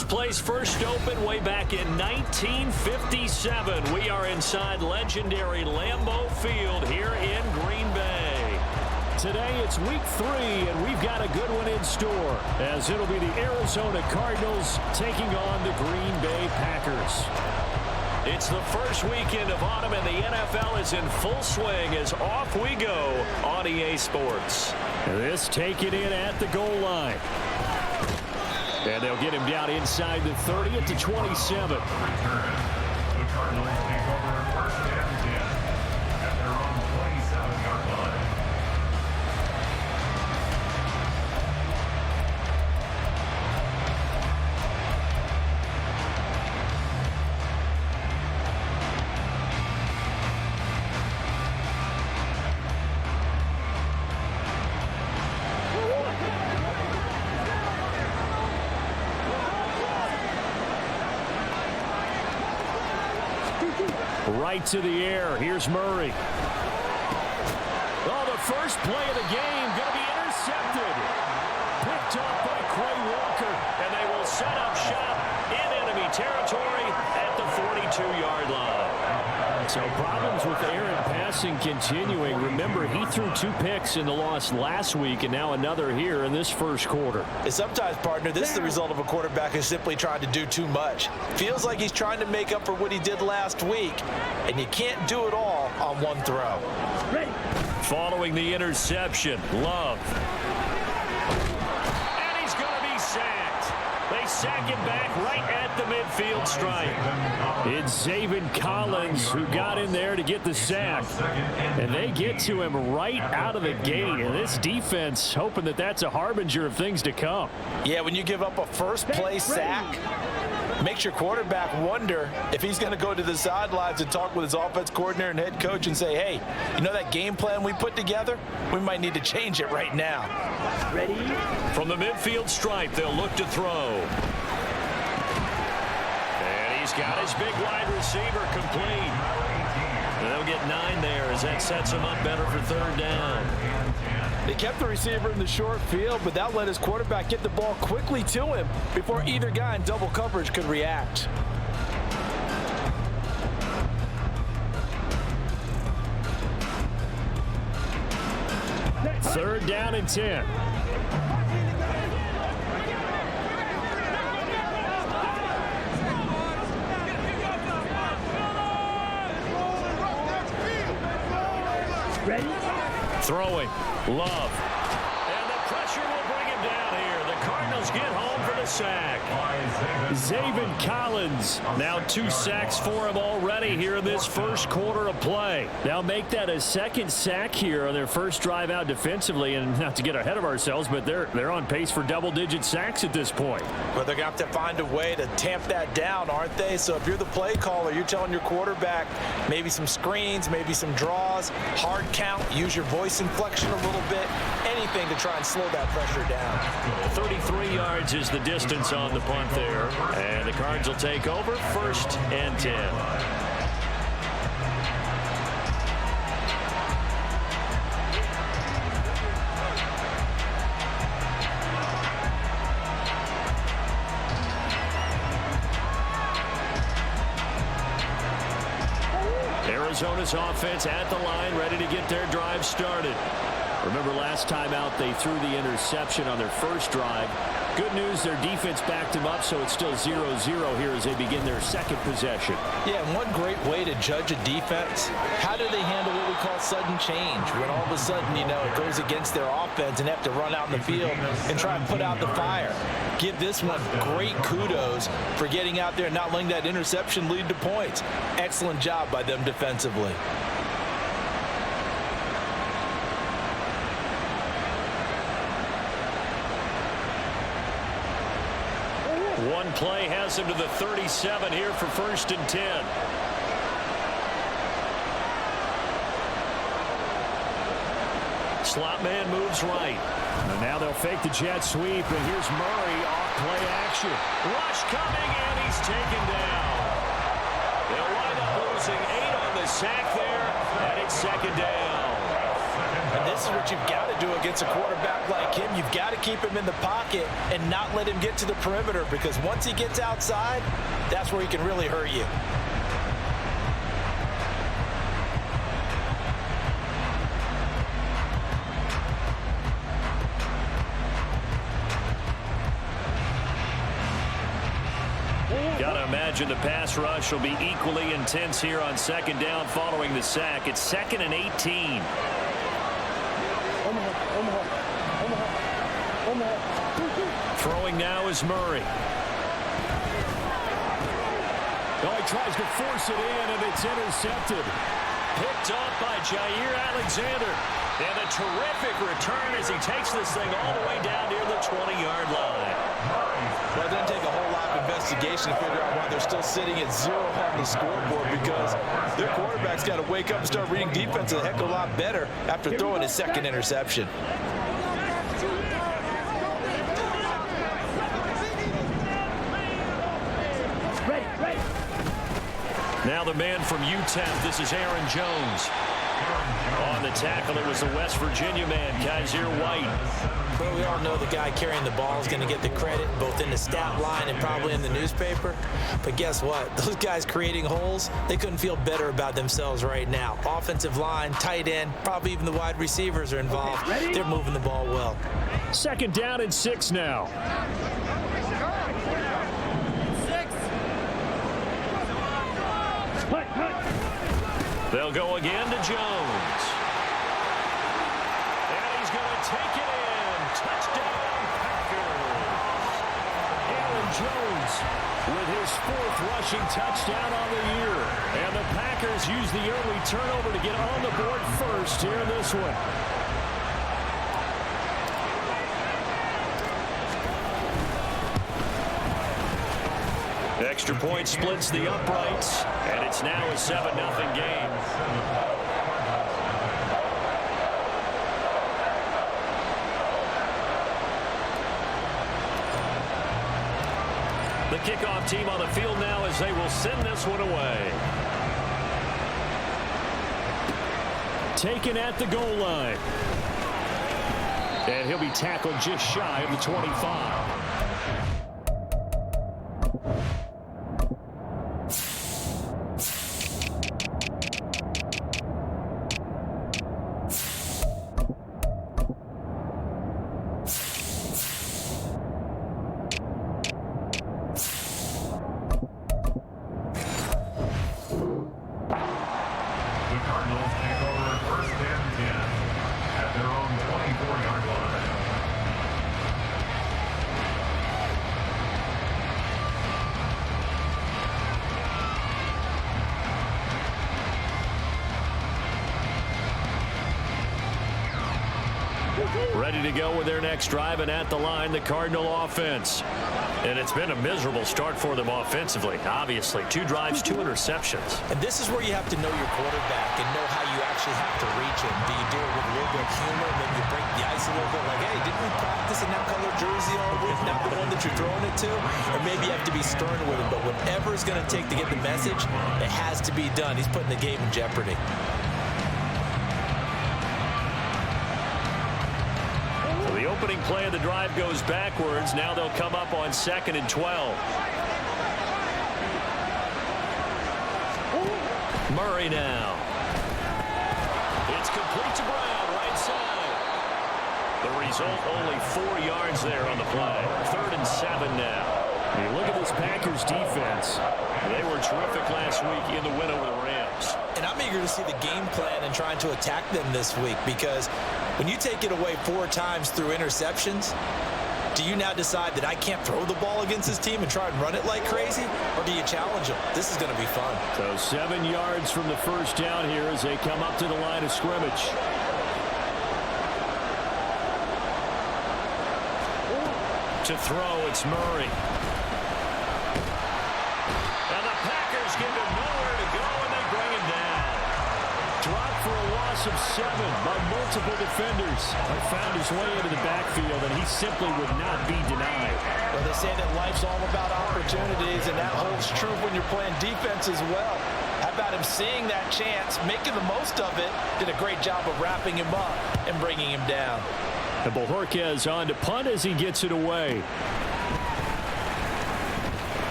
This place first opened way back in 1957. We are inside legendary Lambeau Field here in Green Bay. Today it's week 3, and we've got a good one in store, as it'll be the Arizona Cardinals taking on the Green Bay Packers. It's the first weekend of autumn, and the NFL is in full swing as off we go on EA Sports. This taken in at the goal line. And they'll get him down inside the 30 at the 27. Right to the air. Here's Murray. Oh, the first play of the game going to be intercepted. Picked off by Quay Walker. And they will set up shop in enemy territory at the 42-yard line. So problems with Aaron passing continuing. Remember, he threw 2 picks in the loss last week, and now another here in this first quarter. And sometimes, partner, this is the result of a quarterback who's simply trying to do too much. Feels like he's trying to make up for what he did last week, and you can't do it all on one throw. Following the interception, Love. And he's going to be sacked. They sack him back right at the midfield stripe. It's Zaven Collins who got in there to get the sack. And they get to him right out of the gate. And this defense hoping that that's a harbinger of things to come. Yeah, when you give up a first-play sack, makes your quarterback wonder if he's going to go to the sidelines and talk with his offense coordinator and head coach and say, hey, you know that game plan we put together? We might need to change it right now. Ready? From the midfield stripe, they'll look to throw. And he's got his big wide receiver complete. And they'll get 9 there as that sets him up better for 3rd down. They kept the receiver in the short field, but that let his quarterback get the ball quickly to him before either guy in double coverage could react. Third down and 10. Ready? Throwing. Love. And the pressure will bring him down here. The Cardinals get home for the sack. Zaven Collins. Now 2 sacks for him already here in this first quarter of play. They'll make that a 2nd sack here on their first drive out defensively. And not to get ahead of ourselves, but they're on pace for double-digit sacks at this point. But they're going to have to find a way to tamp that down, aren't they? So if you're the play caller, you're telling your quarterback maybe some screens, maybe some draws, hard count, use your voice inflection a little bit, anything to try and slow that pressure down. 33 yards is the distance on the punt there. And the Cards will take over, 1st and 10. Arizona's offense at the line, ready to get their drive started. Remember last time out they threw the interception on their first drive. Good news, their defense backed them up, so it's still 0-0 here as they begin their 2nd possession. Yeah, and one great way to judge a defense, how do they handle what we call sudden change? When all of a sudden, you know, it goes against their offense and they have to run out in the field and try and put out the fire. Give this one great kudos for getting out there and not letting that interception lead to points. Excellent job by them defensively. One play has him to the 37 here for 1st and 10. Slot man moves right. And now they'll fake the jet sweep, and here's Murray off play action. Rush coming, and he's taken down. They'll wind up losing 8 on the sack there, and it's 2nd down. And this is what you've got to do against against a quarterback like him, you've got to keep him in the pocket and not let him get to the perimeter, because once he gets outside, that's where he can really hurt you. Gotta imagine the pass rush will be equally intense here on second down following the sack. It's 2nd and 18. Throwing now is Murray. Oh, he tries to force it in, and it's intercepted. Picked off by Jair Alexander. And a terrific return as he takes this thing all the way down near the 20-yard line. Well, it doesn't take a whole lot of investigation to figure out why they're still sitting at 0 on the scoreboard, because their quarterback's got to wake up and start reading defense a heck of a lot better after throwing his second interception. Now the man from UTEP, this is Aaron Jones. On the tackle, it was the West Virginia man, Kaiser White. Well, we all know the guy carrying the ball is going to get the credit, both in the stat line and probably in the newspaper. But guess what? Those guys creating holes, they couldn't feel better about themselves right now. Offensive line, tight end, probably even the wide receivers are involved. They're moving the ball well. 2nd down and 6 now. They'll go again to Jones. And he's going to take it in. Touchdown, Packers. Aaron Jones with his 4th rushing touchdown on the year. And the Packers use the early turnover to get on the board first here in this one. Extra point splits the uprights, and it's now a 7-0 game. The kickoff team on the field now as they will send this one away. Taken at the goal line. And he'll be tackled just shy of the 25. Cardinals take over 1st and 10 at their own 24-yard line. Ready to go with their next drive, and at the line, the Cardinal offense. And it's been a miserable start for them offensively, obviously. 2 drives, 2 interceptions. And this is where you have to know your quarterback and know how you actually have to reach him. Do you do it with a little bit of humor, maybe you break the ice a little bit, like, hey, didn't we practice in that color jersey all week, not the one that you're throwing it to? Or maybe you have to be stern with him, but whatever it's going to take to get the message, it has to be done. He's putting the game in jeopardy. The opening play of the drive goes backwards. Now they'll come up on 2nd and 12. Murray now. It's complete to Brown, right side. The result, only 4 yards there on the play. 3rd and 7 now. When you look at this Packers defense, they were terrific last week in the win over the Rams. And I'm eager to see the game plan and trying to attack them this week, because when you take it away 4 times through interceptions, do you now decide that I can't throw the ball against this team and try and run it like crazy? Or do you challenge them? This is going to be fun. So 7 yards from the first down here as they come up to the line of scrimmage. To throw, it's Murray. And the Packers give him nowhere to go, and they bring him down. Dropped for a loss of 7 by multiple defenders. He found his way into the backfield, and he simply would not be denied. Well, they say that life's all about opportunities, and that holds true when you're playing defense as well. How about him seeing that chance, making the most of it, did a great job of wrapping him up and bringing him down. And Bojorquez on to punt as he gets it away.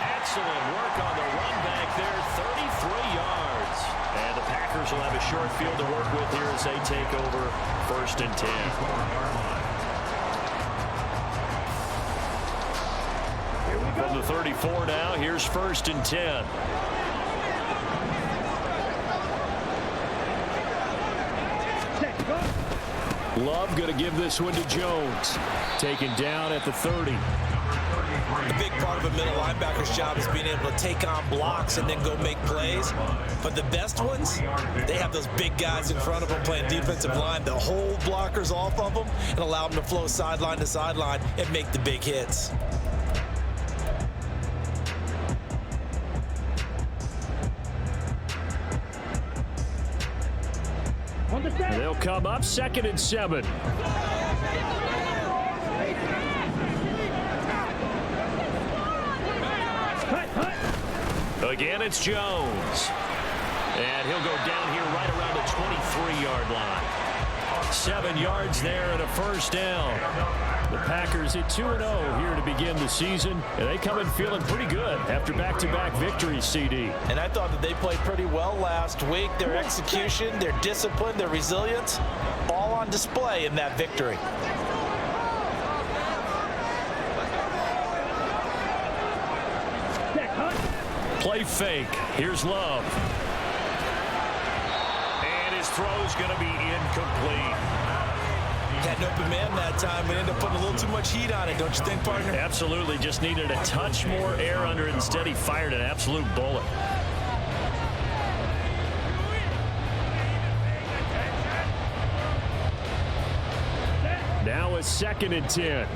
Excellent work on the run back there, 33 yards. And the Packers will have a short field to work with here as they take over 1st and 10. From the 34 now, here's 1st and 10. Love going to give this one to Jones. Taken down at the 30. A big part of a middle linebacker's job is being able to take on blocks and then go make plays. But the best ones, they have those big guys in front of them playing defensive line. They'll hold blockers off of them and allow them to flow sideline to sideline and make the big hits. They'll come up 2nd and 7. Again, it's Jones. And he'll go down here right around the 23-yard line. 7 yards there and a 1st down. The Packers at 2-0 here to begin the season. And they come in feeling pretty good after back-to-back victories, CD. And I thought that they played pretty well last week. Their execution, their discipline, their resilience, all on display in that victory. Play fake. Here's Love. And his throw's going to be incomplete. Had an open man that time and ended up putting a little too much heat on it, don't you think, partner? Absolutely. Just needed a touch more air under it. Instead, he fired an absolute bullet. Now it's 2nd and 10.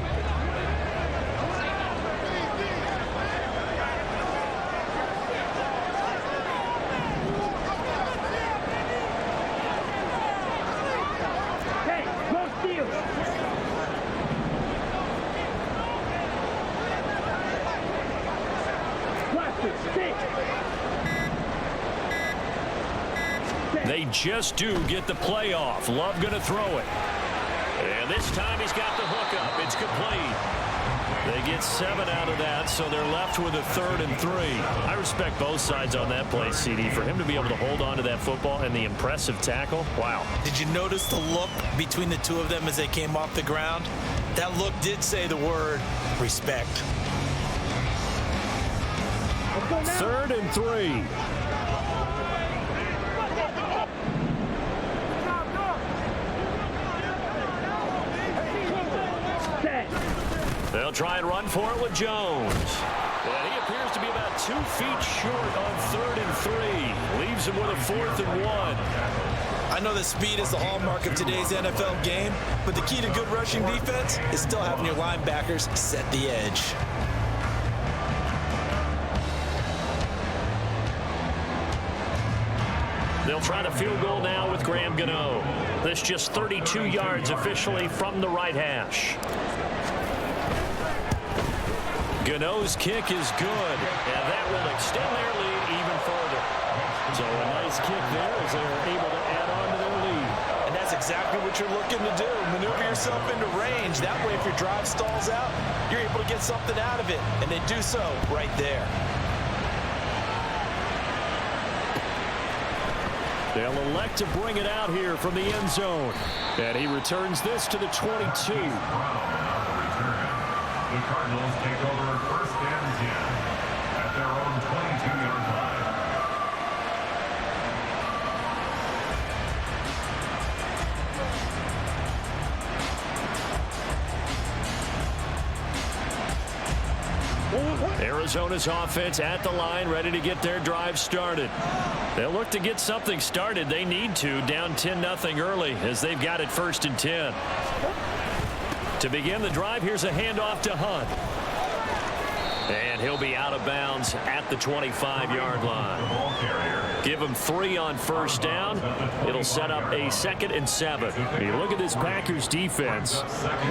They just do get the playoff. Love going to throw it. And this time he's got the hook up. It's complete. They get 7 out of that, so they're left with a 3rd and 3. I respect both sides on that play, CD. For him to be able to hold on to that football and the impressive tackle, wow. Did you notice the look between the two of them as they came off the ground? That look did say the word respect. 3rd and 3. They'll try and run for it with Jones. And he appears to be about 2 feet short on 3rd and 3. Leaves him with a 4th and 1. I know that speed is the hallmark of today's NFL game, but the key to good rushing defense is still having your linebackers set the edge. They'll try to field goal now with Graham Gano. This just 32 yards officially from the right hash. Gano's kick is good, and that will extend their lead even further. So a nice kick there as they're able to add on to their lead. And that's exactly what you're looking to do. Maneuver yourself into range. That way, if your drive stalls out, you're able to get something out of it. And they do so right there. They'll elect to bring it out here from the end zone. And he returns this to the 22. The Cardinals take over 1st and 10 at their own 22-yard line. Arizona's offense at the line, ready to get their drive started. They'll look to get something started. They need to, down 10-0 early as they've got it 1st and 10. To begin the drive, here's a handoff to Hunt. And he'll be out of bounds at the 25-yard line. Give him 3 on first down. It'll set up a 2nd and 7. Hey, look at this Packers defense.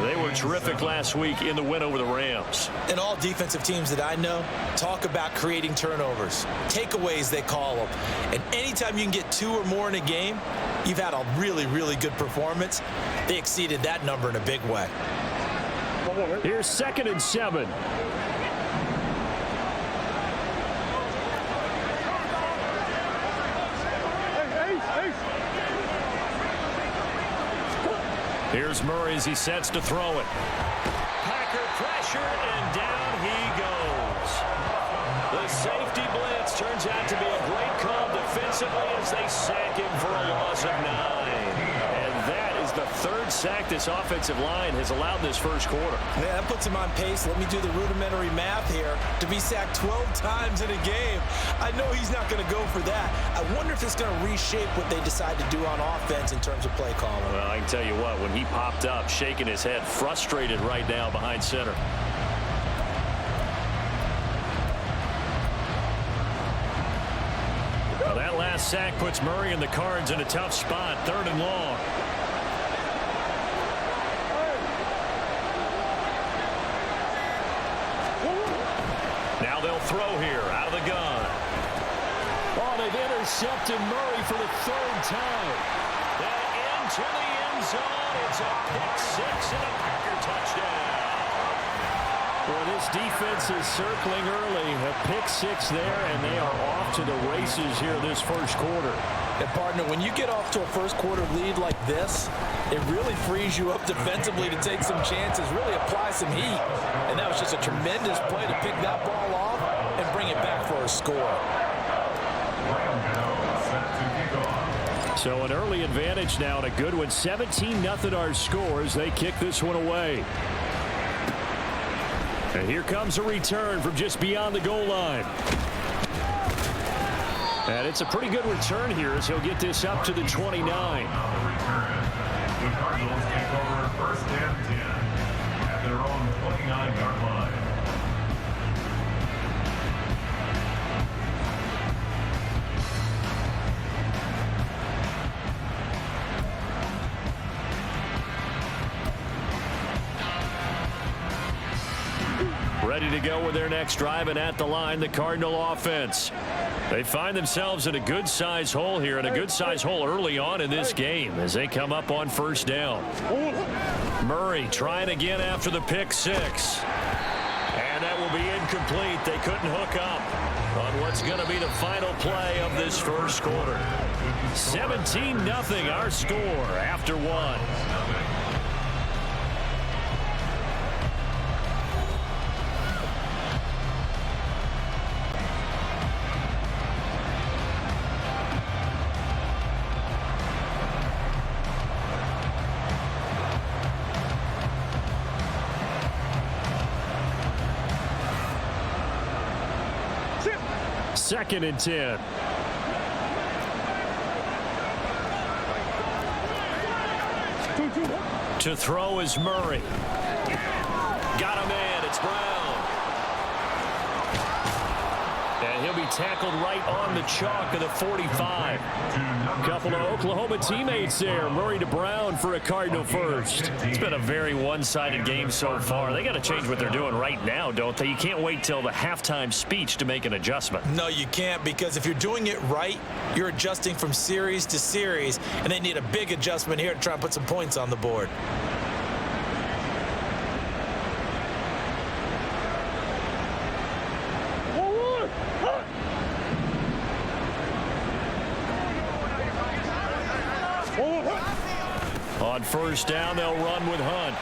They were terrific last week in the win over the Rams. And all defensive teams that I know talk about creating turnovers. Takeaways, they call them. And anytime you can get 2 or more in a game, you've had a really, really good performance. They exceeded that number in a big way. Here's 2nd and 7. Here's Murray as he sets to throw it. Packer pressure, and down he goes. The safety blitz turns out to be a great call defensively as they sack him for a loss of 9. And that is the 3rd sack this offensive line has allowed this first quarter. Yeah, that puts him on pace. Let me do the rudimentary math here. To be sacked 12 times in a game, I know he's not going to go for that. I wonder if it's going to reshape what they decide to do on offense in terms of play calling. Well, I can tell you what, when he popped up, shaking his head, frustrated right now behind center. Well, that last sack puts Murray and the Cards in a tough spot, 3rd and long. Now they'll throw here out of the gun. Oh, they've intercepted Murray for the 3rd time. Then into the end zone. It's a pick 6 and a Packer touchdown. Well, this defense is circling early. A pick 6 there, and they are off to the races here this first quarter. And, partner, when you get off to a first quarter lead like this, it really frees you up defensively to take some chances, really apply some heat. And that was just a tremendous play to pick that ball off and bring it back for a score. So an early advantage now and a good one. 17-0 our scores. They kick this one away. And here comes a return from just beyond the goal line. And it's a pretty good return here as he'll get this up to the 29. The Cardinals take over 1st and 10 at their own 29-yard line. Ready to go with their next drive, and at the line, the Cardinal offense. They find themselves in a good-size hole here, and a good-size hole early on in this game as they come up on first down. Murray trying again after the pick 6. And that will be incomplete. They couldn't hook up on what's going to be the final play of this first quarter. 17-0 our score after 1. Second and 10. To throw is Murray. Got him in. It's Brown. And he'll be tackled right on the chalk of the 45. Couple of Oklahoma teammates there. Murray to Brown for a Cardinal first. It's been a very one-sided game so far. They got to change what they're doing right now, don't they? You can't wait till the halftime speech to make an adjustment. No, you can't, because if you're doing it right, you're adjusting from series to series, and they need a big adjustment here to try and put some points on the board. On first down, they'll run with Hunt.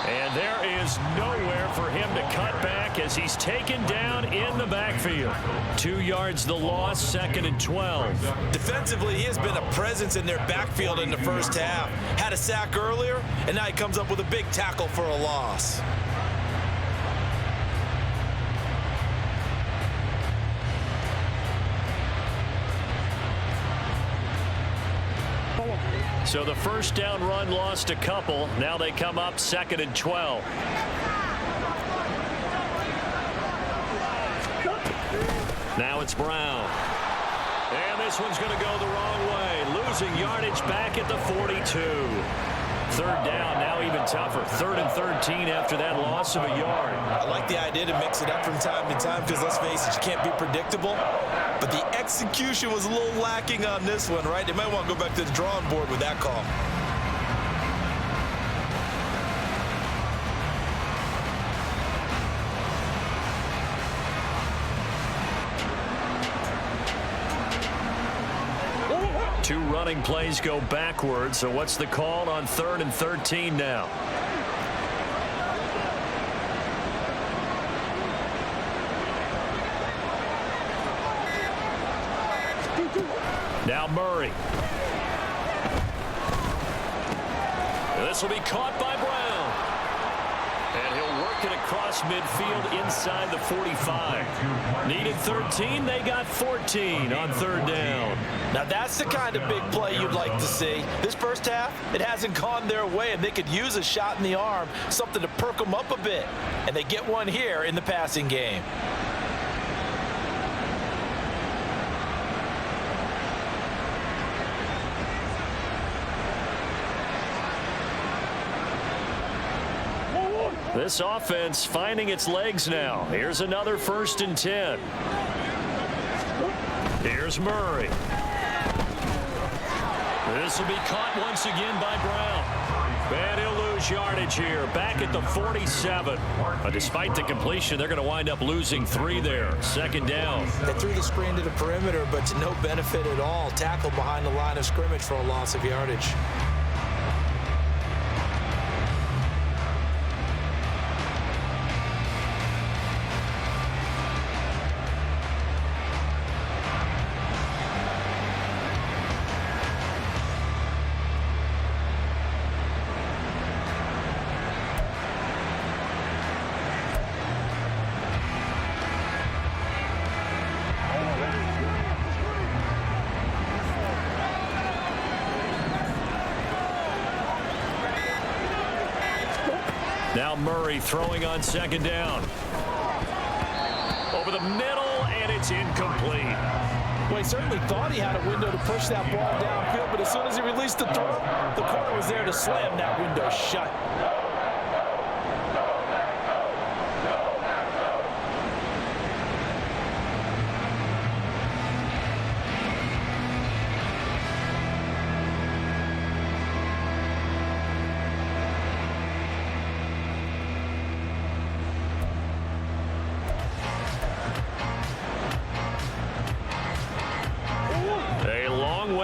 And there is nowhere for him to cut back as he's taken down in the backfield. 2 yards the loss, 2nd and 12. Defensively, he has been a presence in their backfield in the first half. Had a sack earlier, and now he comes up with a big tackle for a loss. So the first down run lost a couple. Now they come up 2nd and 12. Now it's Brown. And this one's going to go the wrong way. Losing yardage back at the 42. Third down, now even tougher. 3rd and 13 after that loss of a yard. I like the idea to mix it up from time to time because, let's face it, you can't be predictable. But the execution was a little lacking on this one, right? They might want to go back to the drawing board with that call. Two running plays go backwards, so what's the call on 3rd and 13 now? Now Murray. This will be caught by Brown. And he'll work it across midfield inside the 45. Needed 13, they got 14 on 3rd down. Now that's the kind of big play you'd like to see. This first half, it hasn't gone their way, and they could use a shot in the arm, something to perk them up a bit. And they get one here in the passing game. This offense finding its legs now. Here's another 1st and 10. Here's Murray. This will be caught once again by Brown. And he'll lose yardage here. Back at the 47. Despite the completion, they're going to wind up losing 3 there. 2nd down. They threw the screen to the perimeter, but to no benefit at all. Tackled behind the line of scrimmage for a loss of yardage. Now Murray throwing on 2nd down. Over the middle, and it's incomplete. Well, he certainly thought he had a window to push that ball downfield, but as soon as he released the throw, the corner was there to slam that window shut.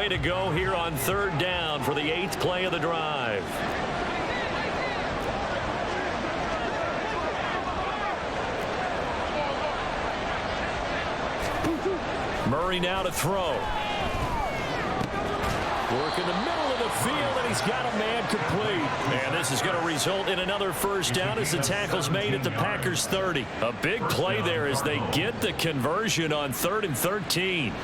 To go here on 3rd down for the 8th play of the drive. Murray now to throw. Work in the middle of the field, and he's got a man complete. And this is going to result in another 1st down as the tackle's made at the Packers 30. A big play there as they get the conversion on 3rd and 13.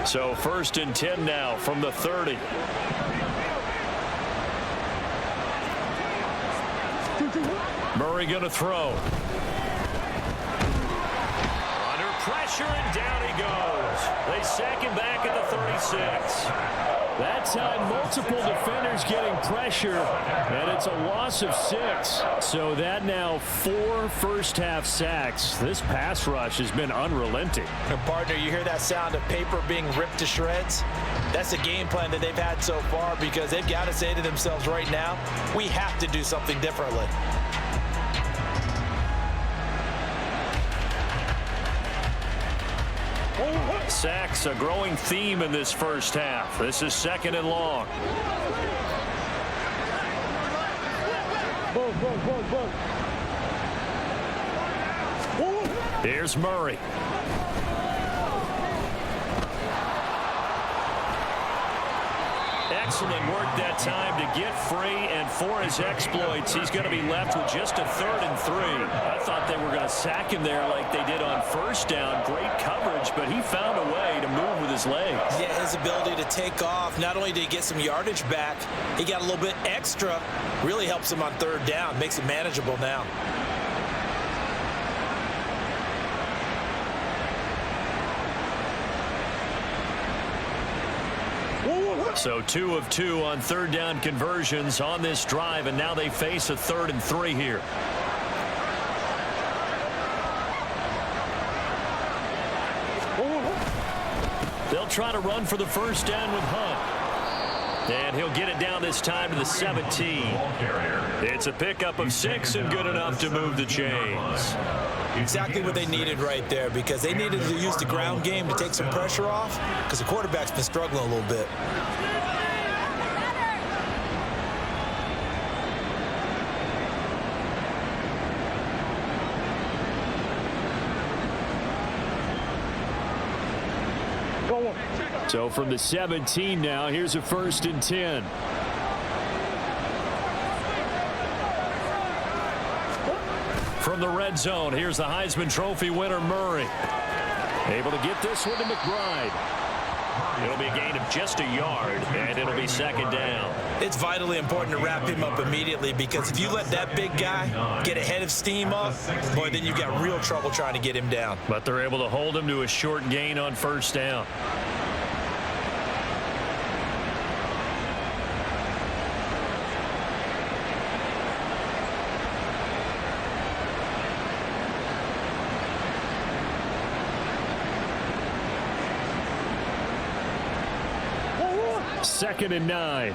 So 1st and 10 now from the 30. Murray going to throw. Under pressure, and down he goes. They sack him back at the 36. That time, multiple defenders getting pressure, and it's a loss of 6. So that now 4 first-half sacks. This pass rush has been unrelenting. And partner, you hear that sound of paper being ripped to shreds? That's the game plan that they've had so far, because they've got to say to themselves right now, we have to do something differently. Sacks, a growing theme in this first half. This is 2nd and long. Here's Murray. excellent work that time to get free, and for his exploits, he's going to be left with just a 3rd and 3. I thought they were going to sack him there like they did on first down. Great coverage, but he found a way to move with his legs. Yeah, his ability to take off, not only did he get some yardage back, he got a little bit extra, really helps him on 3rd down, makes it manageable now. So 2 of 2 on 3rd down conversions on this drive, and now they face a 3rd and 3 here. They'll try to run for the first down with Hunt. And he'll get it down this time to the 17. It's a pickup of 6 and good enough to move the chains. Exactly what they needed right there, because they needed to use the ground game to take some pressure off, because the quarterback's been struggling a little bit. So from the 17 now, here's a 1st and 10. From the red zone, here's the Heisman Trophy winner, Murray. Able to get this one to McBride. It'll be a gain of just a yard, and it'll be 2nd down. It's vitally important to wrap him up immediately, because if you let that big guy get a head of steam up, boy, then you've got real trouble trying to get him down. But they're able to hold him to a short gain on 1st down. Second and 9.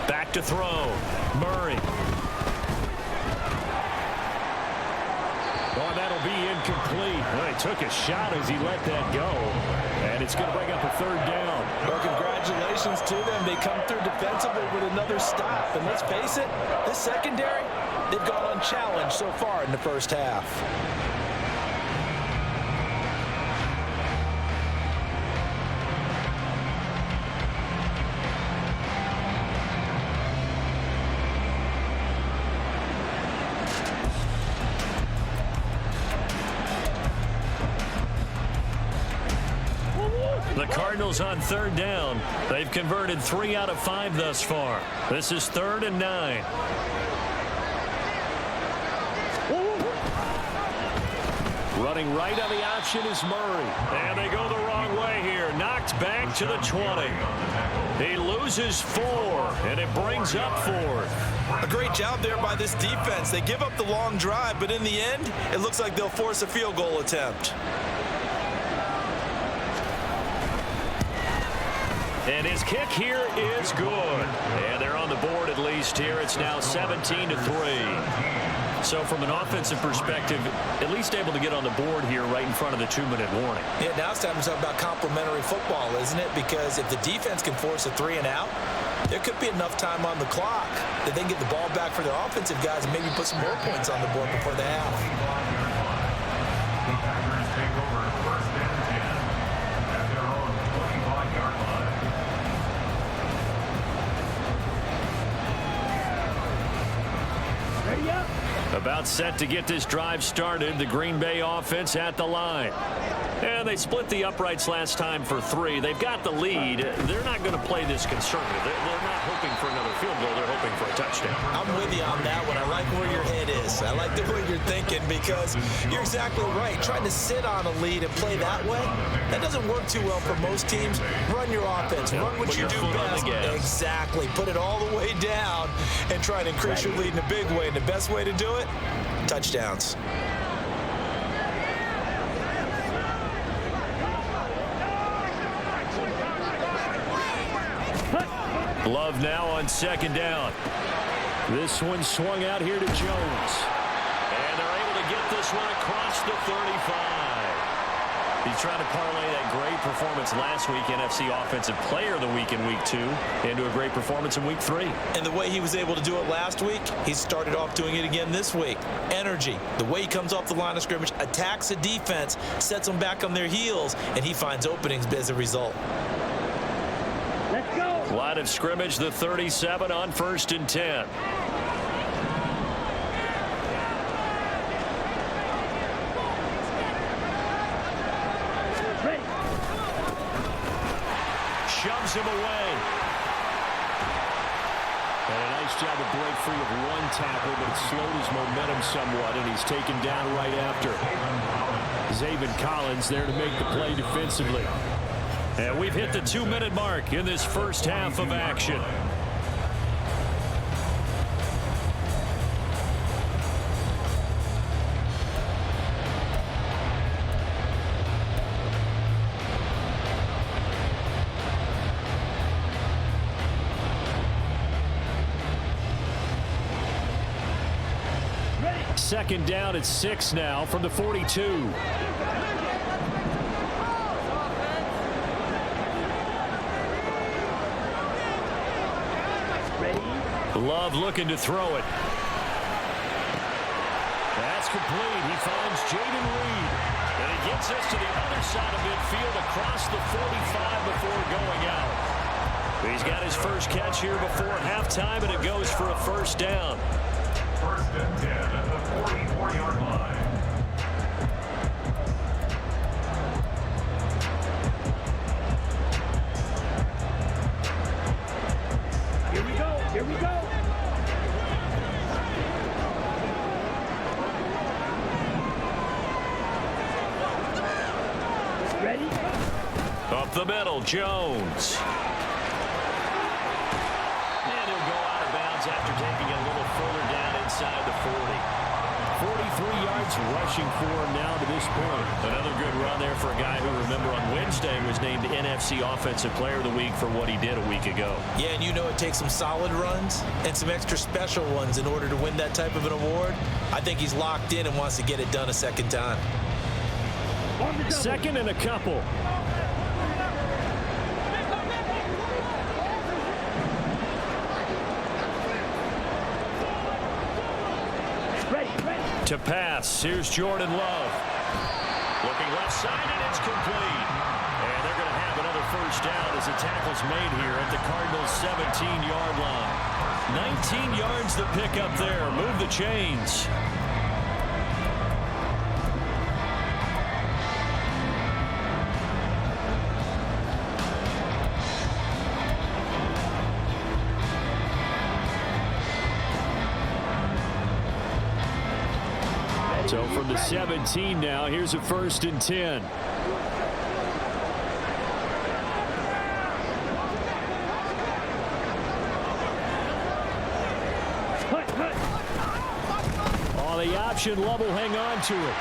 Back to throw. Murray. Oh, that'll be incomplete. Well, he took a shot as he let that go. And it's going to bring up a 3rd down. Well, congratulations to them. They come through defensively with another stop. And let's face it, this secondary, they've gone unchallenged so far in the first half. The Cardinals on 3rd down. They've converted 3 out of 5 thus far. This is 3rd and 9. Running right on the option is Murray. And they go the wrong way here. Knocked back to the 20. He loses 4, and it brings up 4th. A great job there by this defense. They give up the long drive, but in the end, it looks like they'll force a field goal attempt. And his kick here is good. And they're on the board at least here. It's now 17-3. So from an offensive perspective, at least able to get on the board here right in front of the 2-minute warning. Yeah, now it's time to talk about complementary football, isn't it? Because if the defense can force a 3 and out, there could be enough time on the clock that they can get the ball back for their offensive guys and maybe put some more points on the board before the half. The Packers take over 1st and 10 at their own 25-yard line. Ready up. About set to get this drive started. The Green Bay offense at the line. And they split the uprights last time for 3. They've got the lead. They're not going to play this conservative. They're not hoping for another field goal. They're hoping for a touchdown. I'm with you on that one. I like where your head is. I like the way you're thinking, because you're exactly right. Trying to sit on a lead and play that way, that doesn't work too well for most teams. Run your offense. Run what you do best. Exactly. Put it all the way down and try and increase your lead in a big way. And the best way to do it, touchdowns. Love now on 2nd down. This one swung out here to Jones. And they're able to get this one across the 35. He's trying to parlay that great performance last week, NFC Offensive Player of the Week in Week 2, into a great performance in Week 3. And the way he was able to do it last week, he started off doing it again this week. Energy, the way he comes off the line of scrimmage, attacks the defense, sets them back on their heels, and he finds openings as a result. Let's go. Line of scrimmage, the 37 on 1st and 10. Ready. Shoves him away. And a nice job to break free of one tackle, but it slowed his momentum somewhat, and he's taken down right after. Zaven Collins there to make the play defensively. And we've hit the 2-minute mark in this first half of action. Second down at 6 now from the 42. Love looking to throw it. That's complete. He finds Jaden Reed. And he gets us to the other side of midfield across the 45 before going out. He's got his first catch here before halftime, and it goes for a first down. 1st and 10 at the 44-yard line. Here we go. Here we go. Ready. Up the middle, Jones. And he'll go out of bounds after taking a little further down inside the 40. 43 yards rushing for him now to this point. Another good run there for a guy who, remember, on Wednesday was named NFC Offensive Player of the Week for what he did a week ago. Yeah, and you know it takes some solid runs and some extra special ones in order to win that type of an award. I think he's locked in and wants to get it done a second time. Second and a couple. To pass, here's Jordan Love. Looking left side, and it's complete. And they're going to have another first down as the tackle's made here at the Cardinals' 17-yard line. 19 yards to pick up there. Move the chains. So from the 17 now, here's a 1st and 10. Oh, the option, Love will hang on to it.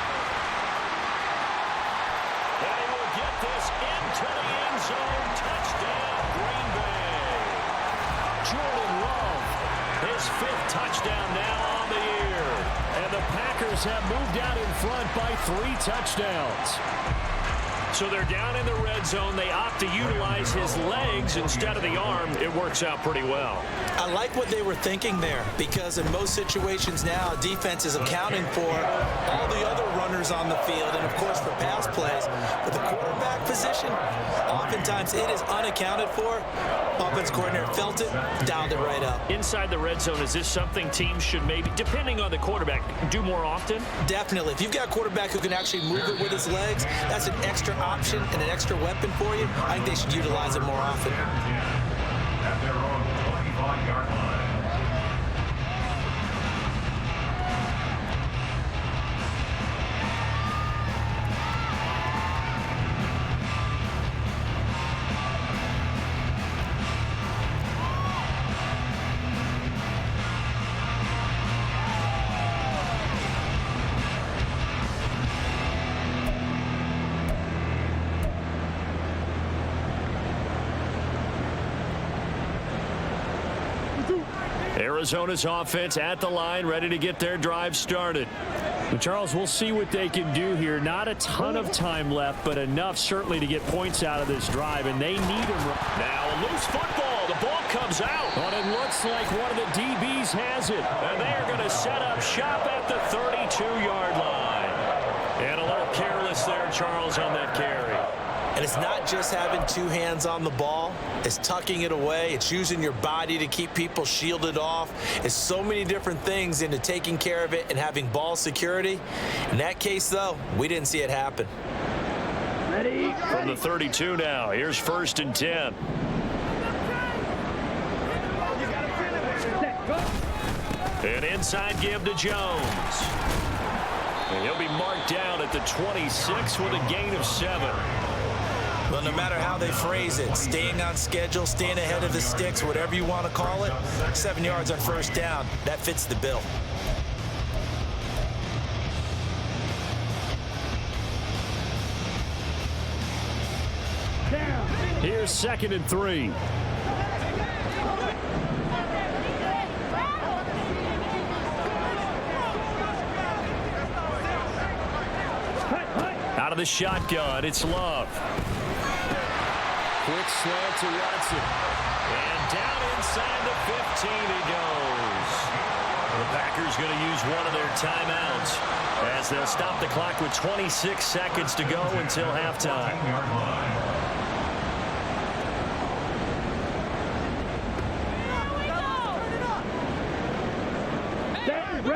And he will get this into the end zone. Touchdown, Green Bay. Jordan Love, his 5th touchdown now on the year. And the Packers have moved out in front by 3 touchdowns. So they're down in the red zone. They opt to utilize his legs instead of the arm. It works out pretty well. I like what they were thinking there, because in most situations now, defense is accounting for all the other runners on the field and, of course, for pass plays. But the quarterback position, oftentimes it is unaccounted for. Offense coordinator felt it, dialed it right up. Inside the red zone, is this something teams should maybe, depending on the quarterback, do more often? Definitely. If you've got a quarterback who can actually move it with his legs, that's an extra option and an extra weapon for you. I think they should utilize it more often. At their own 25-yard line. Arizona's offense at the line, ready to get their drive started. Well, Charles, we'll see what they can do here. Not a ton of time left, but enough certainly to get points out of this drive, and they need him. Now a loose football. The ball comes out. But it looks like one of the DBs has it. And they are going to set up shop at the 32-yard line. And a little careless there, Charles, on that carry. And it's not just having two hands on the ball. It's tucking it away. It's using your body to keep people shielded off. It's so many different things into taking care of it and having ball security. In that case, though, we didn't see it happen. Ready? From the 32 now, here's 1st and 10. Set, go. An inside give to Jones. And he'll be marked down at the 26 with a gain of 7. Well, no matter how they phrase it, staying on schedule, staying ahead of the sticks, whatever you want to call it, 7 yards on 1st down, that fits the bill. Down. Here's 2nd and 3. Out of the shotgun, it's Love. Quick slant to Watson. And down inside the 15 he goes. The Packers going to use one of their timeouts as they'll stop the clock with 26 seconds to go until halftime.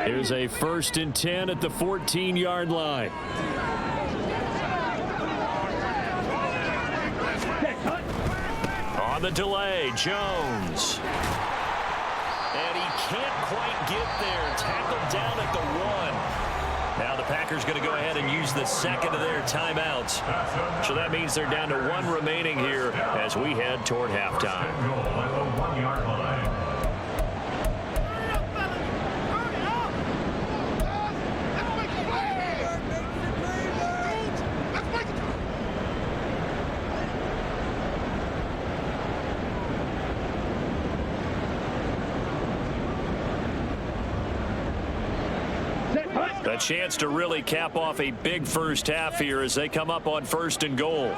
Here's a 1st and 10 at the 14-yard line. On the delay, Jones. And he can't quite get there. Tackled down at the 1. Now the Packers going to go ahead and use the 2nd of their timeouts. So that means they're down to 1 remaining here as we head toward halftime. A chance to really cap off a big first half here as they come up on 1st and goal.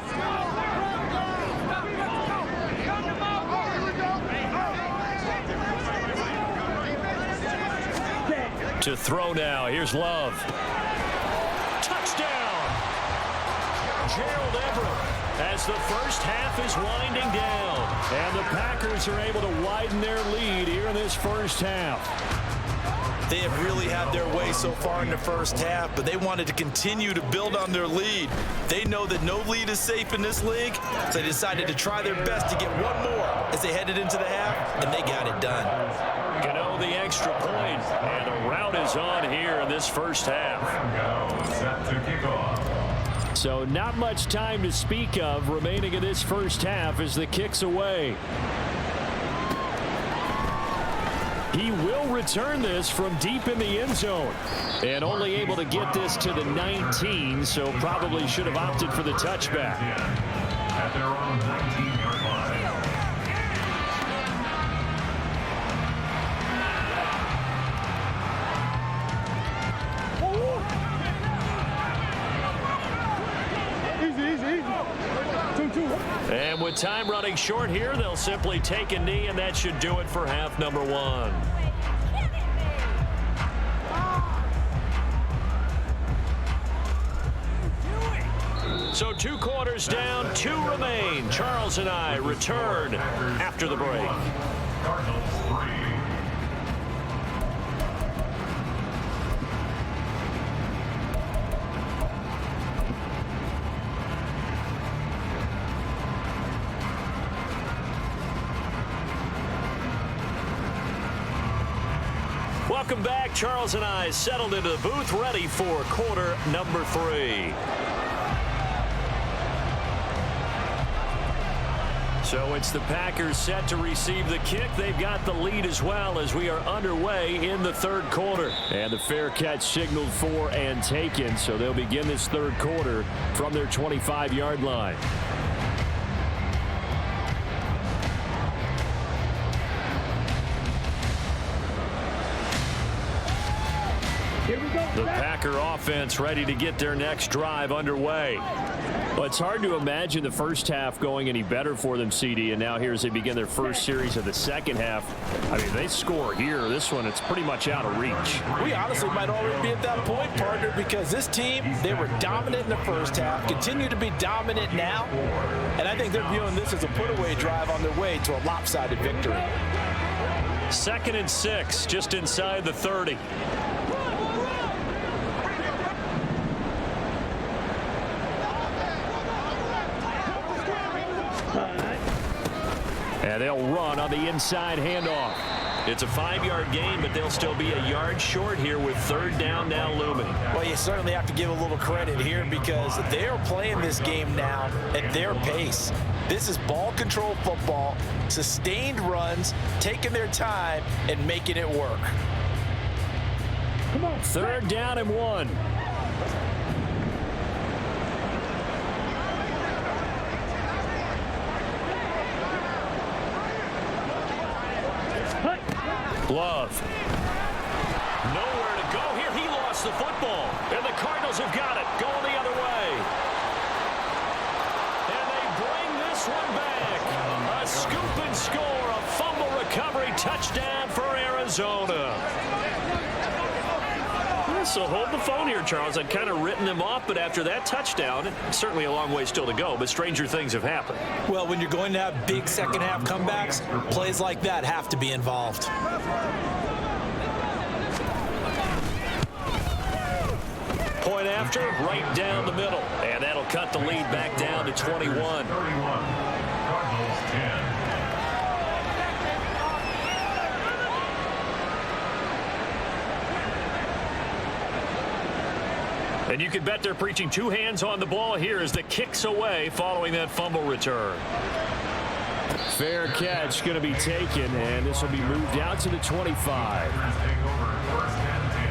To throw now. Here's Love. Touchdown! Gerald Everett as the first half is winding down. And the Packers are able to widen their lead here in this first half. They have really had their way so far in the first half, but they wanted to continue to build on their lead. They know that no lead is safe in this league, so they decided to try their best to get one more as they headed into the half, and they got it done. Gano the extra point, and the route is on here in this first half. So not much time to speak of remaining in this first half as the kick's away. He will return this from deep in the end zone. And only able to get this to the 19, so probably should have opted for the touchback. At their own 19-yard line. And with time running short here, they'll simply take a knee, and that should do it for half number 1. So 2 quarters down, 2 remain. Charles and I return after the break. Cardinals 3. Welcome back. Charles and I settled into the booth, ready for quarter number 3. So it's the Packers set to receive the kick. They've got the lead as well as we are underway in the 3rd quarter. And the fair catch signaled for and taken, so they'll begin this 3rd quarter from their 25-yard line. Here we The Packer offense ready to get their next drive underway. Well, it's hard to imagine the first half going any better for them, CD, and now here as they begin their first series of the second half. I mean, they score here. This one, it's pretty much out of reach. We honestly might already be at that point, partner, because this team, they were dominant in the first half, continue to be dominant now, and I think they're viewing this as a put-away drive on their way to a lopsided victory. 2nd and 6, just inside the 30. And they'll run on the inside handoff. It's a 5-yard gain, but they'll still be a yard short here with 3rd down now looming. Well, you certainly have to give a little credit here because they're playing this game now at their pace. This is ball control football, sustained runs, taking their time, and making it work. Come on. 3rd down and 1. Love. Nowhere to go here. He lost the football. And the Cardinals have got it. Going the other way. And they bring this one back. A scoop and score. A fumble recovery touchdown for Arizona. So hold the phone here, Charles. I'd kind of written them off, but after that touchdown, it's certainly a long way still to go, but stranger things have happened. Well, when you're going to have big second-half comebacks, plays like that have to be involved. Point after, right down the middle. And that'll cut the lead back down to 21. 31. Cardinals 10. And you can bet they're preaching 2 hands on the ball here as the kick's away following that fumble return. Fair catch going to be taken, and this will be moved out to the 25. Take over 1st and 10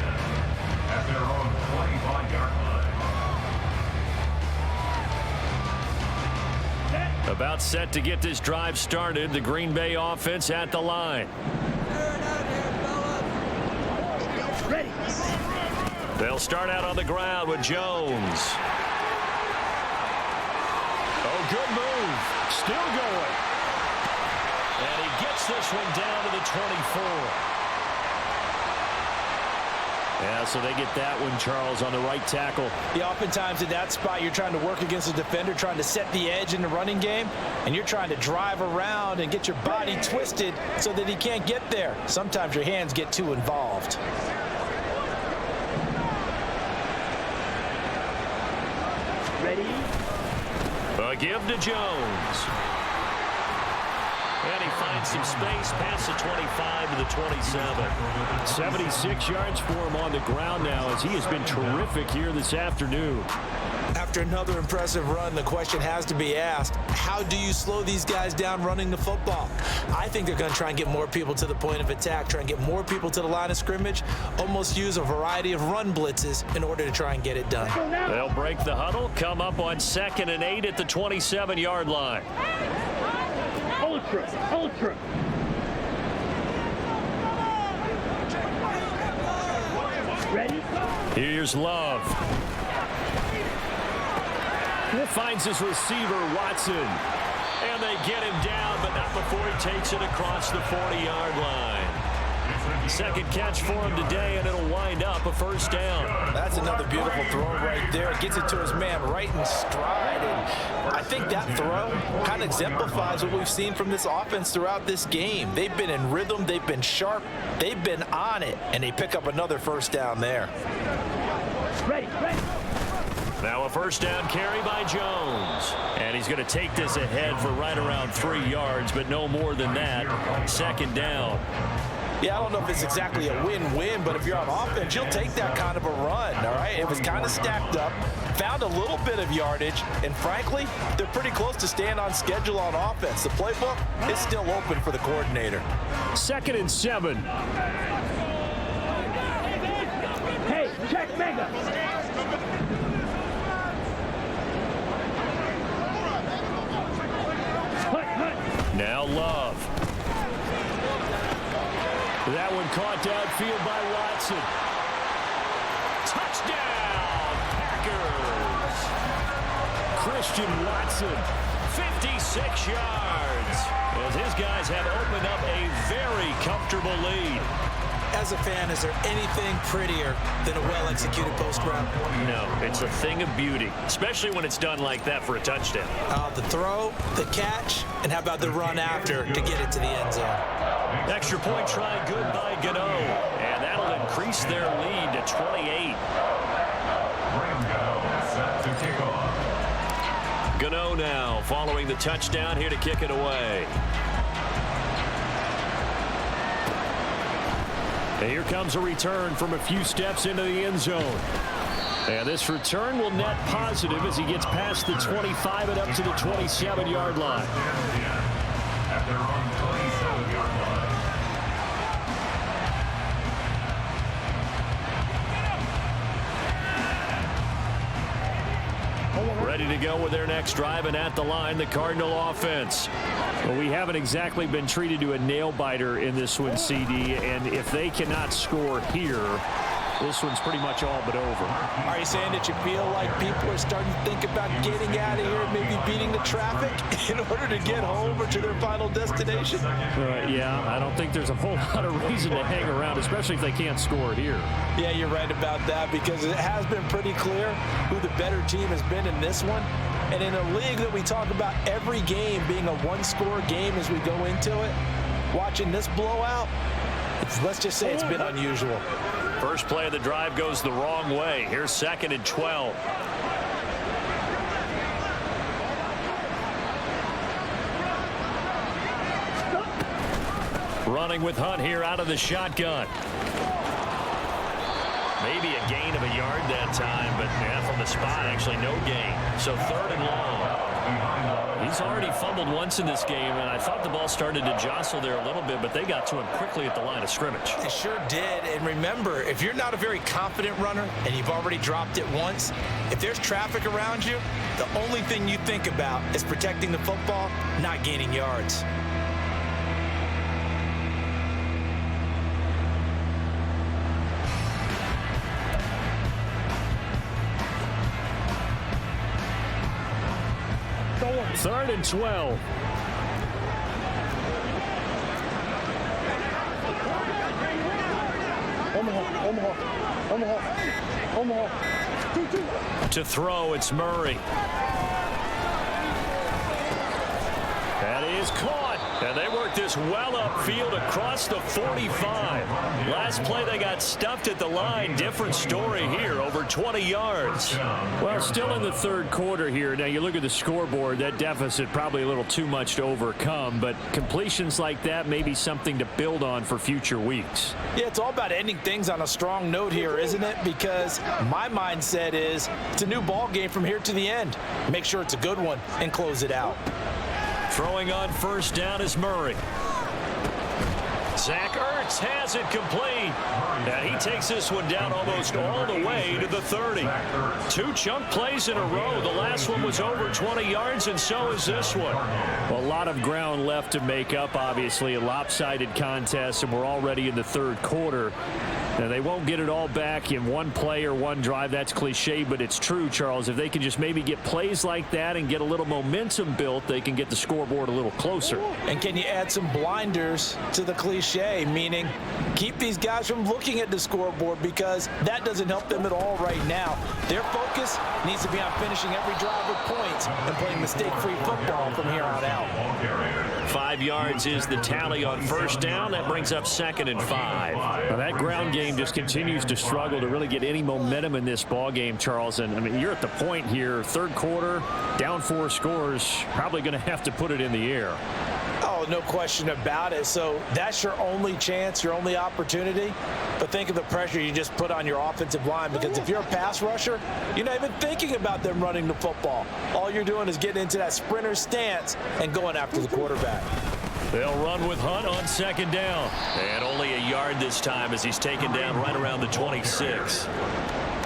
at their own 25-yard line. About set to get this drive started. The Green Bay offense at the line. Ready. They'll start out on the ground with Jones. Oh, good move. Still going. And he gets this one down to the 24. Yeah, so they get that one, Charles, on the right tackle. Yeah, oftentimes in that spot, you're trying to work against a defender, trying to set the edge in the running game, and you're trying to drive around and get your body twisted so that he can't get there. Sometimes your hands get too involved. Ready. A give to Jones. And he finds some space past the 25 to the 27. 76 yards for him on the ground now as he has been terrific here this afternoon. After another impressive run, the question has to be asked, how do you slow these guys down running the football? I think they're going to try and get more people to the point of attack, try and get more people to the line of scrimmage, almost use a variety of run blitzes in order to try and get it done. They'll break the huddle, come up on 2nd and 8 at the 27-yard line. Ultra. Ready. Here's Love. Finds his receiver, Watson. And they get him down, but not before he takes it across the 40-yard line. 2nd catch for him today, and it'll wind up a 1st down. That's another beautiful throw right there. Gets it to his man right in stride. And I think that throw kind of exemplifies what we've seen from this offense throughout this game. They've been in rhythm. They've been sharp. They've been on it, and they pick up another 1st down there. Ready. Now a 1st down carry by Jones. And he's going to take this ahead for right around 3 yards, but no more than that. 2nd down. Yeah, I don't know if it's exactly a win-win, but if you're on offense, you'll take that kind of a run, all right? It was kind of stacked up, found a little bit of yardage, and frankly, they're pretty close to staying on schedule on offense. The playbook is still open for the coordinator. 2nd and 7. Hey, check mega. Now Love. That one caught downfield by Watson. Touchdown, Packers. Christian Watson, 56 yards, as his guys have opened up a very comfortable lead. As a fan, is there anything prettier than a well-executed post route? No, it's a thing of beauty, especially when it's done like that for a touchdown. The throw, the catch, and how about the run after to get it to the end zone? Extra point try good by Gano, and that'll increase their lead to 28. Set to kick off. Gano now following the touchdown here to kick it away. And here comes a return from a few steps into the end zone. And this return will net positive as he gets past the 25 and up to the 27-yard line. At their own 27-yard line. Ready to go with their next drive, and at the line, the Cardinal offense. Well, we haven't exactly been treated to a nail-biter in this one, CD, and if they cannot score here, this one's pretty much all but over. Are you saying that you feel like people are starting to think about getting out of here, maybe beating the traffic in order to get home or to their final destination? Yeah, I don't think there's a whole lot of reason to hang around, especially if they can't score here. Yeah, you're right about that, because it has been pretty clear who the better team has been in this one. And in a league that we talk about every game being a one-score game as we go into it, watching this blowout, let's just say it's been unusual. First play of the drive goes the wrong way. Here's 2nd and 12. Running with Hunt here out of the shotgun. Maybe a gain of a yard that time, but yeah, from the spot, actually no gain. So 3rd and long. He's already fumbled once in this game, and I thought the ball started to jostle there a little bit, but they got to him quickly at the line of scrimmage. They sure did. And remember, if you're not a very confident runner and you've already dropped it once, if there's traffic around you, the only thing you think about is protecting the football, not gaining yards. Third and 12. To throw, it's Murray. That is caught. And they work this well upfield across the 45. Last play they got stuffed at the line. Different story here, over 20 yards. Well, still in the third quarter here. Now you look at the scoreboard, that deficit probably a little too much to overcome, but completions like that may be something to build on for future weeks. Yeah, it's all about ending things on a strong note here, isn't it? Because my mindset is it's a new ball game from here to the end. Make sure it's a good one and close it out. Throwing on first down is Murray. Zach Ertz has it complete. And he takes this one down almost all the way to the 30. 2 chunk plays in a row. The last one was over 20 yards, and so is this one. Well, a lot of ground left to make up, obviously. A lopsided contest, and we're already in the third quarter. Now, they won't get it all back in one play or one drive. That's cliche, but it's true, Charles. If they can just maybe get plays like that and get a little momentum built, they can get the scoreboard a little closer. And can you add some blinders to the cliche, meaning keep these guys from looking at the scoreboard, because that doesn't help them at all right now. Their focus needs to be on finishing every drive with points and playing mistake-free football from here on out. 5 yards is the tally on first down. That brings up 2nd and 5. Now, that ground game just continues to struggle to really get any momentum in this ball game, Charles. And I mean, you're at the point here, third quarter, down 4 scores, probably going to have to put it in the air. Oh, no question about it. So that's your only chance, your only opportunity. But think of the pressure you just put on your offensive line, because if you're a pass rusher, you're not even thinking about them running the football. All you're doing is getting into that sprinter stance and going after the quarterback. They'll run with Hunt on 2nd down. And only a yard this time as he's taken down right around the 26.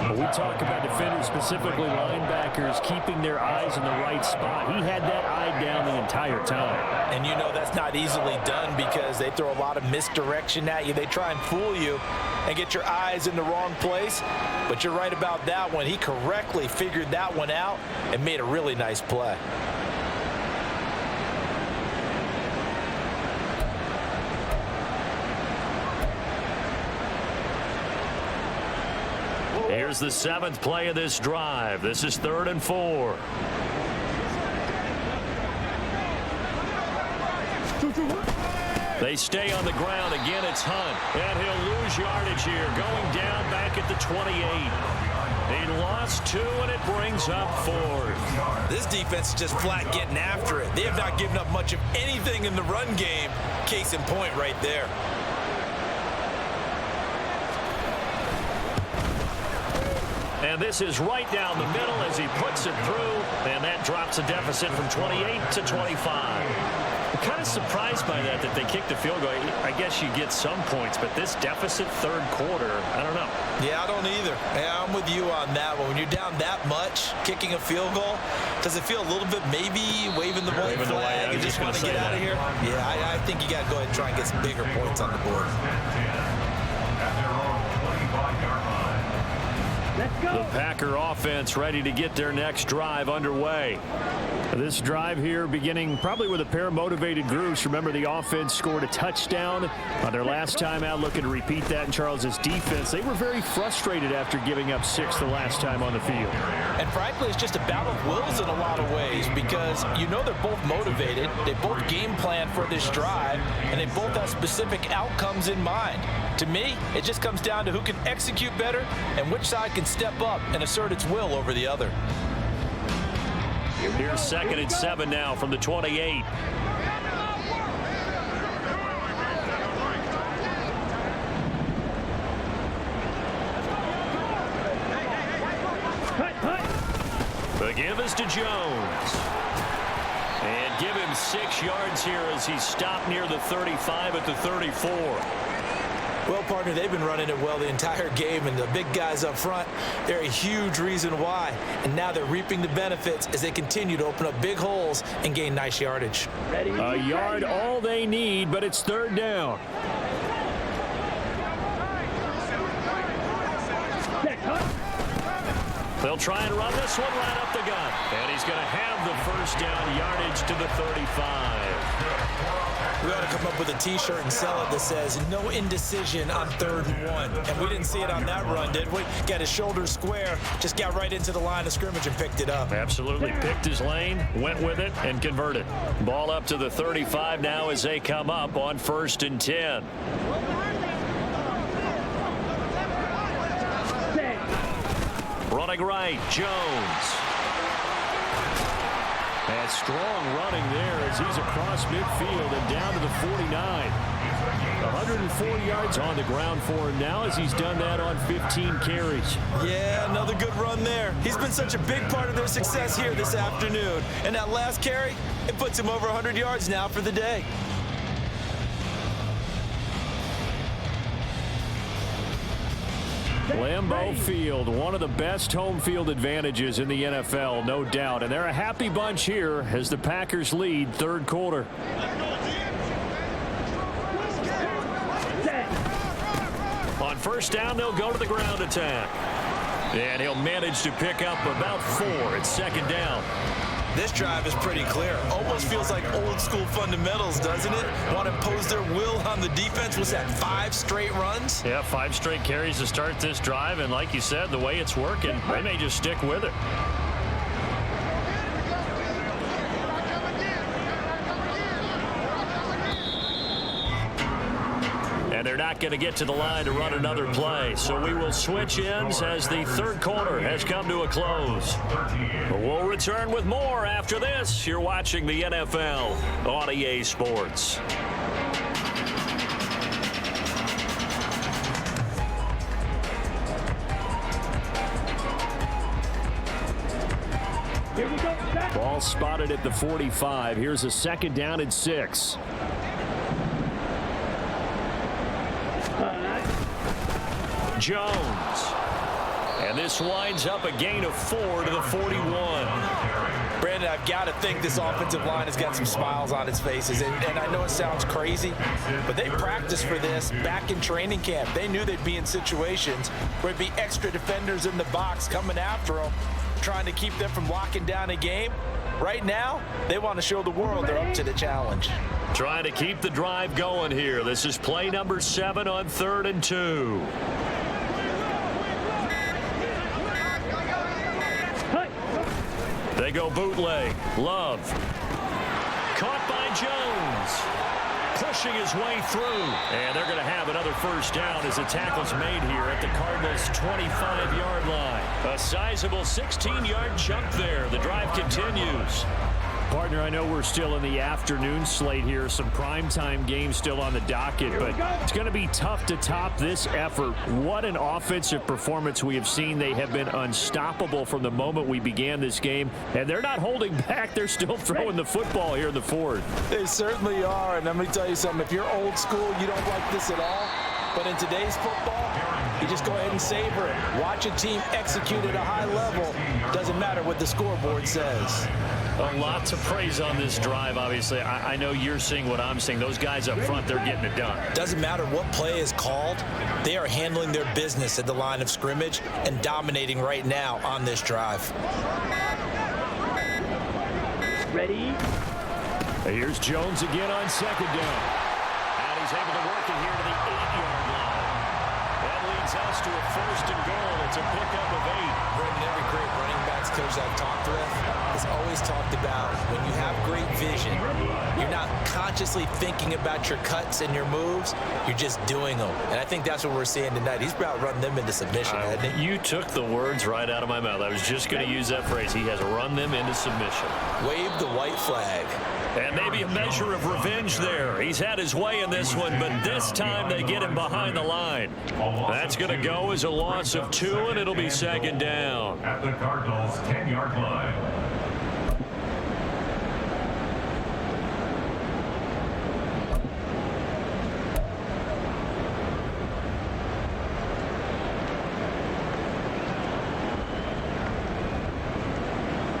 When we talk about defenders, specifically linebackers, keeping their eyes in the right spot. He had that eye down the entire time. And you know that's not easily done because they throw a lot of misdirection at you. They try and fool you and get your eyes in the wrong place. But you're right about that one. He correctly figured that one out and made a really nice play. Here's the 7th play of this drive. This is 3rd and 4. They stay on the ground. Again, it's Hunt. And he'll lose yardage here. Going down back at the 28. He lost 2, and it brings up 4th. This defense is just flat getting after it. They have not given up much of anything in the run game. Case in point right there. And this is right down the middle as he puts it through. And that drops a deficit from 28 to 25. I'm kind of surprised by that they kicked the field goal. I guess you get some points, but this deficit 3rd quarter, I don't know. Yeah, I don't either. Yeah, I'm with you on that one. When you're down that much, kicking a field goal, does it feel a little bit maybe waving the white flag and just want to get out of here? Yeah, I think you got to go ahead and try and get some bigger points on the board. Let's go. The Packer offense ready to get their next drive underway. This drive here beginning probably with a pair of motivated groups. Remember, the offense scored a touchdown on their last time out. Looking to repeat that in Charles's defense. They were very frustrated after giving up 6 the last time on the field. And frankly, it's just a battle of wills in a lot of ways because you know they're both motivated. They both game plan for this drive, and they both have specific outcomes in mind. To me, it just comes down to who can execute better and which side can step up and assert its will over the other. Here's 2nd and 7 now from the 28. The give is to Jones. And give him 6 yards here as he's stopped near the 35 at the 34. Well, partner, they've been running it well the entire game, and the big guys up front, they're a huge reason why. And now they're reaping the benefits as they continue to open up big holes and gain nice yardage. A yard all they need, but it's 3rd down. They'll try and run this one right up the gut. And he's going to have the 1st down yardage to the 35. We ought to come up with a T-shirt and sell it that says no indecision on 3rd and 1. And we didn't see it on that run, did we? Got his shoulders square, just got right into the line of scrimmage and picked it up. Absolutely picked his lane, went with it, and converted. Ball up to the 35 now as they come up on 1st and 10. Running right, Jones. And strong running there as he's across midfield and down to the 49. 104 yards on the ground for him now as he's done that on 15 carries. Yeah, another good run there. He's been such a big part of their success here this afternoon. And that last carry, it puts him over 100 yards now for the day. Lambeau Field, one of the best home field advantages in the NFL, no doubt. And they're a happy bunch here as the Packers lead 3rd quarter. On 1st down, they'll go to the ground attack. And he'll manage to pick up about 4. It's 2nd down. This drive is pretty clear. Almost feels like old school fundamentals, doesn't it? Want to impose their will on the defense. Was that 5 straight runs? Yeah, 5 straight carries to start this drive. And like you said, the way it's working, they may just stick with it. And they're not going to get to the line to run another play. So we will switch ends as the 3rd quarter has come to a close. But we'll return with more after this. You're watching the NFL on EA Sports. Here we go. Ball spotted at the 45. Here's a 2nd down and 6. Jones. And this winds up a gain of 4 to the 41. Brandon, I've got to think this offensive line has got some smiles on its faces. And I know it sounds crazy, but they practiced for this back in training camp. They knew they'd be in situations where there'd be extra defenders in the box coming after them, trying to keep them from locking down a game. Right now, they want to show the world they're up to the challenge. Trying to keep the drive going here. This is play number 7 on 3rd and 2. They go bootleg. Love. Caught by Jones. Pushing his way through. And they're going to have another first down as the tackle's made here at the Cardinals' 25-yard line. A sizable 16-yard chunk there. The drive continues. Partner, I know we're still in the afternoon slate here. Some primetime games still on the docket, but it's going to be tough to top this effort. What an offensive performance we have seen. They have been unstoppable from the moment we began this game, and they're not holding back. They're still throwing the football here in the fourth. They certainly are, and let me tell you something. If you're old school, you don't like this at all. But in today's football, you just go ahead and savor it. Watch a team execute at a high level. Doesn't matter what the scoreboard says. A lot to praise on this drive, obviously. I know you're seeing what I'm seeing. Those guys up front, they're getting it done. Doesn't matter what play is called. They are handling their business at the line of scrimmage and dominating right now on this drive. Ready? Here's Jones again on 2nd down. And he's able to work it here to the 8-yard line. That leads us to a 1st and goal. It's a pickup of 8. Brendan, every great running backs coach I've talked with has always talked about when you have great vision, you're not consciously thinking about your cuts and your moves, you're just doing them. And I think that's what we're seeing tonight. He's about running them into submission, hasn't he? You took the words right out of my mouth. I was just going to use that phrase. He has run them into submission. Wave the white flag. And maybe a measure of revenge there. He's had his way in this one, but this time they get him behind the line. That's going to go as a loss of 2, and it'll be 2nd down. At the Cardinals' 10-yard line.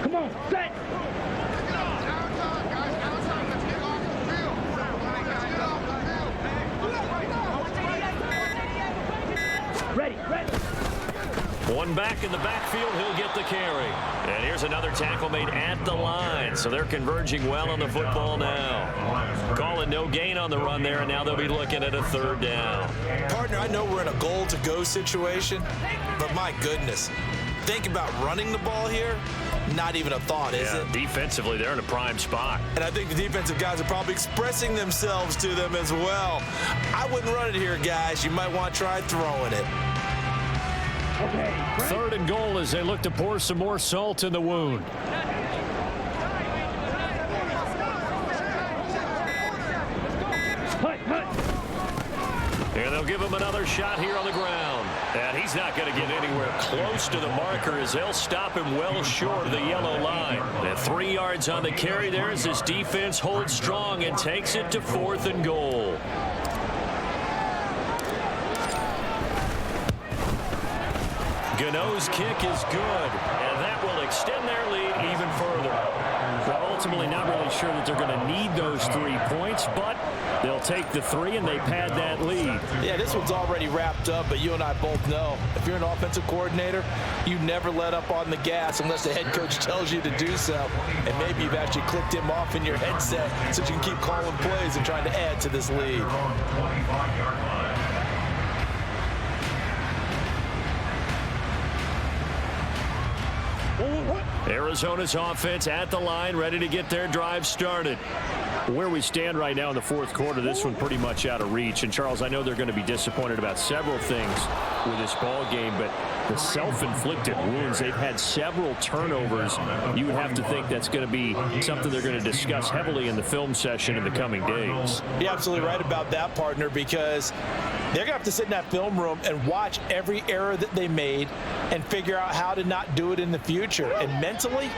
Come on, set! Ready, ready. One back in the backfield, he'll get the carry. And here's another tackle made at the line. So they're converging well on the football now. Calling no gain on the run there, and now they'll be looking at a 3rd down. Partner, I know we're in a goal-to-go situation, but my goodness, think about running the ball here. Not even a thought, is it? Defensively, they're in a prime spot. And I think the defensive guys are probably expressing themselves to them as well. I wouldn't run it here, guys. You might want to try throwing it. Okay. 3rd and goal as they look to pour some more salt in the wound. Hut, hut. And they'll give him another shot here on the ground. And he's not going to get anywhere close to the marker as they'll stop him well short of the yellow line. And 3 yards on the carry there as this defense holds strong and takes it to 4th and goal. Gano's kick is good, and that will extend their lead even further. Well, ultimately not really sure that they're going to need those 3 points, but they'll take the 3 and they pad that lead. Yeah, this one's already wrapped up, but you and I both know if you're an offensive coordinator, you never let up on the gas unless the head coach tells you to do so. And maybe you've actually clicked him off in your headset so you can keep calling plays and trying to add to this lead. 25-yard line. Arizona's offense at the line, ready to get their drive started. Where we stand right now in the 4th quarter, this one pretty much out of reach. And, Charles, I know they're going to be disappointed about several things with this ball game, but the self-inflicted wounds, they've had several turnovers. You would have to think that's going to be something they're going to discuss heavily in the film session in the coming days. You're absolutely right about that, partner, because they're going to have to sit in that film room and watch every error that they made and figure out how to not do it in the future. And mentally,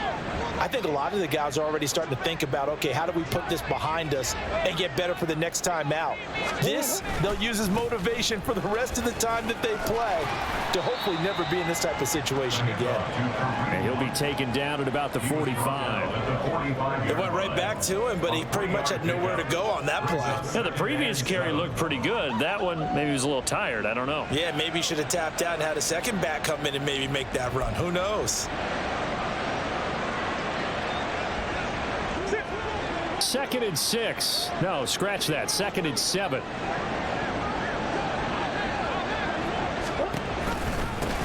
I think a lot of the guys are already starting to think about, okay, how do we put this behind behind us and get better for the next time out. This, they'll use as motivation for the rest of the time that they play to hopefully never be in this type of situation again. And he'll be taken down at about the 45. They went right back to him, but he pretty much had nowhere to go on that play. Yeah, the previous carry looked pretty good. That one, maybe he was a little tired. I don't know. Yeah, maybe he should have tapped out and had a second back come in and maybe make that run. Who knows? 2nd and 6. No, scratch that. 2nd and 7.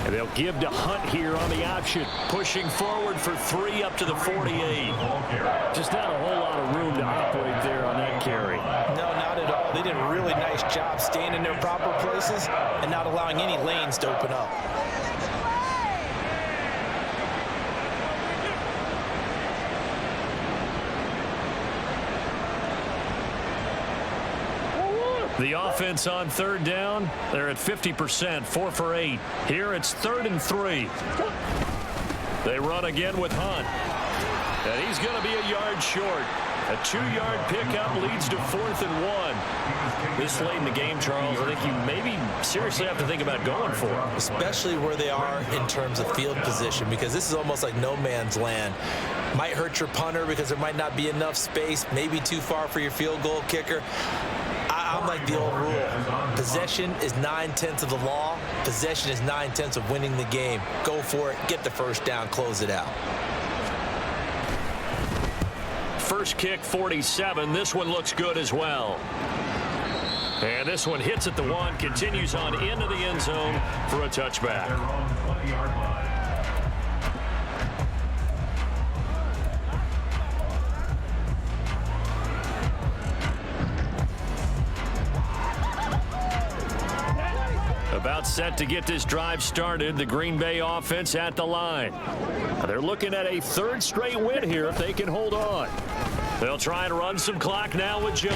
And they'll give to Hunt here on the option. Pushing forward for 3 up to the 48. Just not a whole lot of room to operate there on that carry. No, not at all. They did a really nice job staying in their proper places and not allowing any lanes to open up. The offense on 3rd down, they're at 50%, 4 for 8. Here it's 3rd and 3. They run again with Hunt. And he's going to be a yard short. A 2-yard pickup leads to 4th and 1. This late in the game, Charles, I think you maybe seriously have to think about going for it. Especially where they are in terms of field position, because this is almost like no man's land. Might hurt your punter because there might not be enough space, maybe too far for your field goal kicker. I'm like the old rule. Possession is 9/10 of the law. Possession is 9/10 of winning the game. Go for it. Get the first down. Close it out. First kick, 47. This one looks good as well. And this one hits at the 1, continues on into the end zone for a touchback. About set to get this drive started. The Green Bay offense at the line. They're looking at a 3rd straight win here if they can hold on. They'll try and run some clock now with Jones.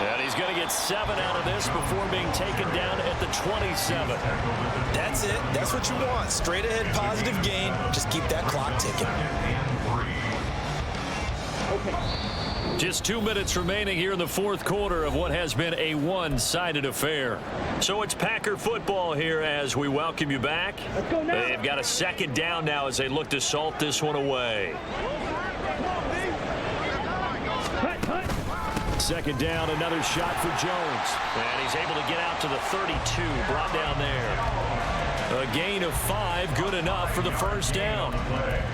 And he's going to get 7 out of this before being taken down at the 27. That's it. That's what you want. Straight ahead positive gain. Just keep that clock ticking. Just 2 minutes remaining here in the 4th quarter of what has been a one-sided affair. So it's Packer football here as we welcome you back. They've got a 2nd down now as they look to salt this one away. 2nd down, another shot for Jones. And he's able to get out to the 32, brought down there. A gain of 5, good enough for the first down.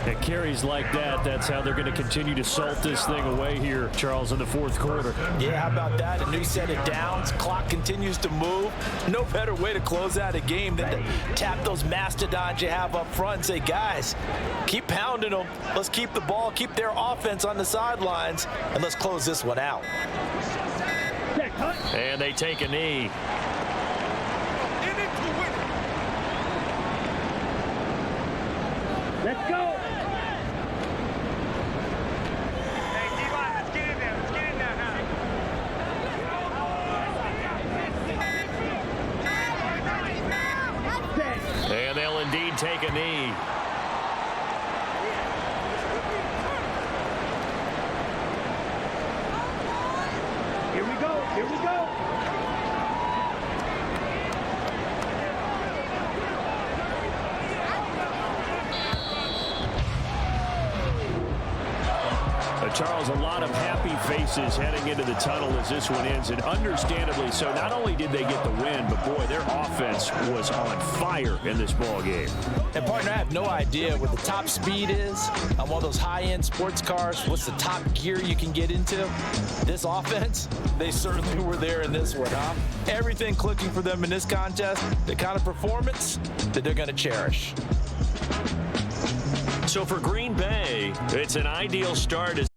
It carries like that. That's how they're going to continue to salt this thing away here, Charles, in the 4th quarter. Yeah, how about that? A new set of downs. Clock continues to move. No better way to close out a game than to tap those mastodons you have up front and say, guys, keep pounding them. Let's keep the ball, keep their offense on the sidelines, and let's close this one out. And they take a knee. Let's go. Hey, D-line, let's get in there. Let's get in there now. And they'll indeed take a knee. Here we go. Here we go. Charles, a lot of happy faces heading into the tunnel as this one ends, and understandably so. Not only did they get the win, but boy, their offense was on fire in this ball game. And partner, I have no idea what the top speed is on one of those high-end sports cars. What's the top gear you can get into? This offense, they certainly were there in this one, huh? Everything clicking for them in this contest, the kind of performance that they're going to cherish. So for Green Bay, it's an ideal start as